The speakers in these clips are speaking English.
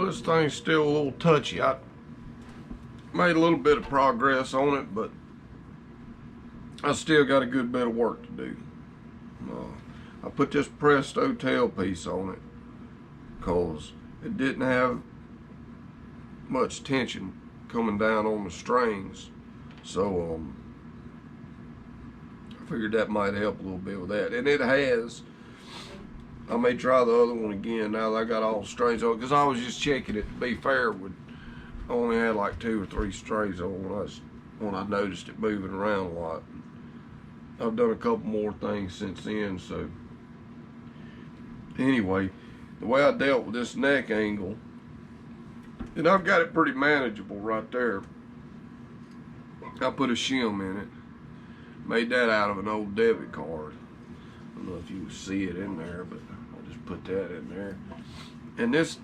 This thing's still a little touchy. I made a little bit of progress on it, but I still got a good bit of work to do. I put this Presto tailpiece on it because it didn't have much tension coming down on the strings, so I figured that might help a little bit with that, and it has. I may try the other one again now that I got all the strings on, because I was just checking it to be fair. I only had like 2 or 3 strings on when I noticed it moving around a lot. I've done a couple more things since then. So anyway, the way I dealt with this neck angle, and I've got it pretty manageable right there. I put a shim in it, made that out of an old debit card. I don't know if you can see it in there, but I'll just put that in there. And this,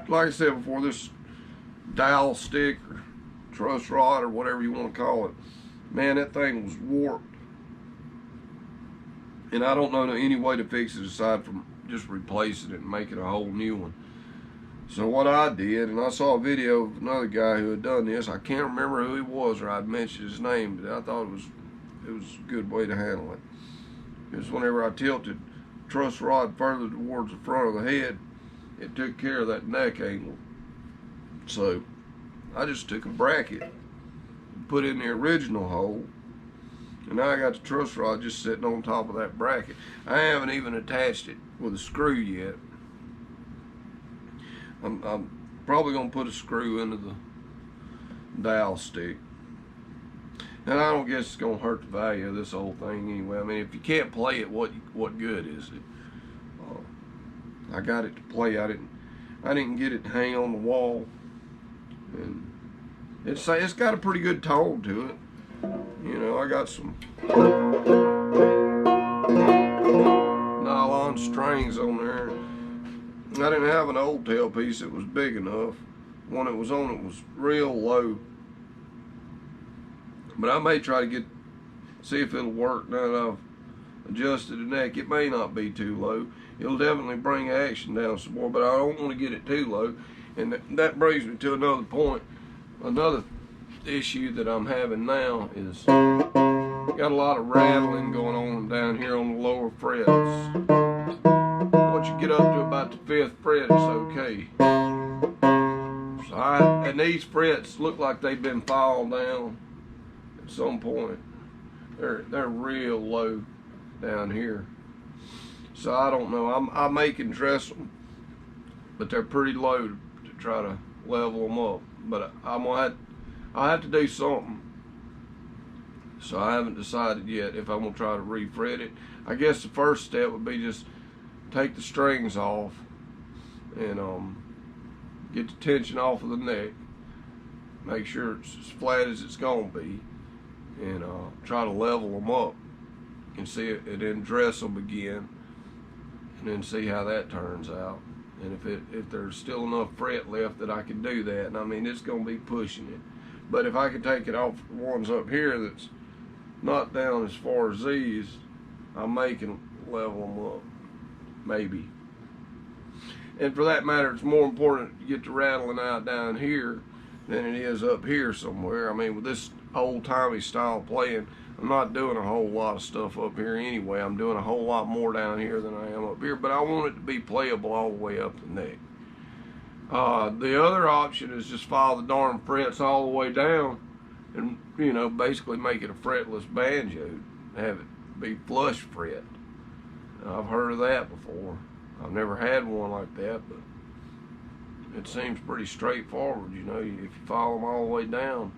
like I said before, this dowel stick or truss rod or whatever you want to call it, man, that thing was warped. And I don't know any way to fix it aside from just replacing it and making a whole new one. So what I did, and I saw a video of another guy who had done this. I can't remember who he was, or I'd mentioned his name, but I thought it was a good way to handle it. Is whenever I tilted truss rod further towards the front of the head, it took care of that neck angle. So I just took a bracket, put in the original hole, and now I got the truss rod just sitting on top of that bracket. I haven't even attached it with a screw yet. I'm probably gonna put a screw into the dowel stick. And I don't guess it's gonna hurt the value of this whole thing anyway. I mean, if you can't play it, what good is it? I got it to play. I didn't get it to hang on the wall, and it's got a pretty good tone to it. You know, I got some nylon strings on there. I didn't have an old tailpiece that was big enough. One that was on it was real low. But I may try to see if it'll work now that I've adjusted the neck. It may not be too low. It'll definitely bring action down some more, but I don't want to get it too low. And that brings me to another point. Another issue that I'm having now is got a lot of rattling going on down here on the lower frets. Once you get up to about the 5th fret, it's okay. So and these frets look like they've been filed down at some point. They're real low down here. So I don't know. I may can dress them, but they're pretty low to try to level them up. But I'll have to do something. So I haven't decided yet if I'm going to try to refret it. I guess the first step would be just take the strings off and get the tension off of the neck. Make sure it's as flat as it's going to be, and try to level them up and see it, and then dress them again, and then see how that turns out. And if there's still enough fret left that I can do that, and I mean, it's going to be pushing it. But if I could take it off the ones up here that's not down as far as these, I may can level them up, maybe. And for that matter, it's more important to get the rattling out down here than it is up here somewhere. I mean, with this old-timey style playing, I'm not doing a whole lot of stuff up here anyway. I'm doing a whole lot more down here than I am up here, but I want it to be playable all the way up the neck. The other option is just file the darn frets all the way down and, you know, basically make it a fretless banjo, have it be flush fret. I've heard of that before. I've never had one like that, but it seems pretty straightforward. You know, if you file them all the way down,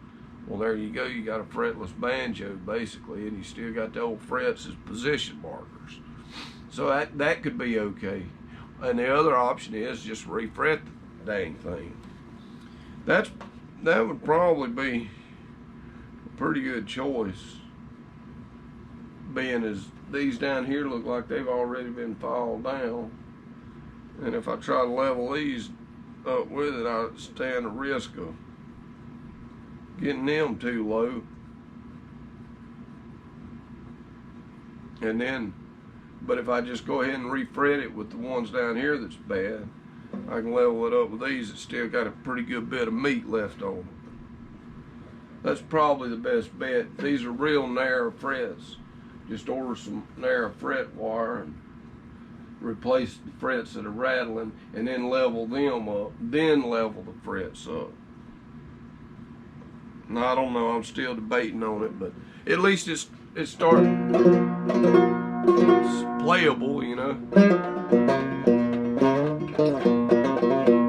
well, there you go. You got a fretless banjo, basically, and you still got the old frets as position markers. So that could be okay. And the other option is just refret the dang thing. That would probably be a pretty good choice, being as these down here look like they've already been filed down. And if I try to level these up with it, I stand a risk of getting them too low. And then, but if I just go ahead and refret it with the ones down here that's bad, I can level it up with these that still got a pretty good bit of meat left on them. That's probably the best bet. These are real narrow frets. Just order some narrow fret wire and replace the frets that are rattling, and then level them up, then level the frets up. Now, I don't know, I'm still debating on it, but at least it's starting, it's playable, you know.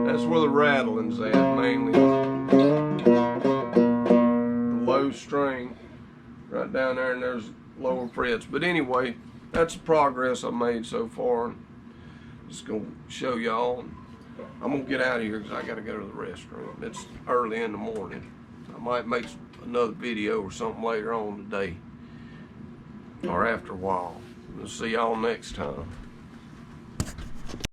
That's where the rattling's at, mainly. The low string, right down there, and there's lower frets. But anyway, that's the progress I've made so far. Just gonna show y'all. I'm gonna get out of here because I gotta go to the restroom. It's early in the morning. I might make another video or something later on today or after a while. We'll see y'all next time.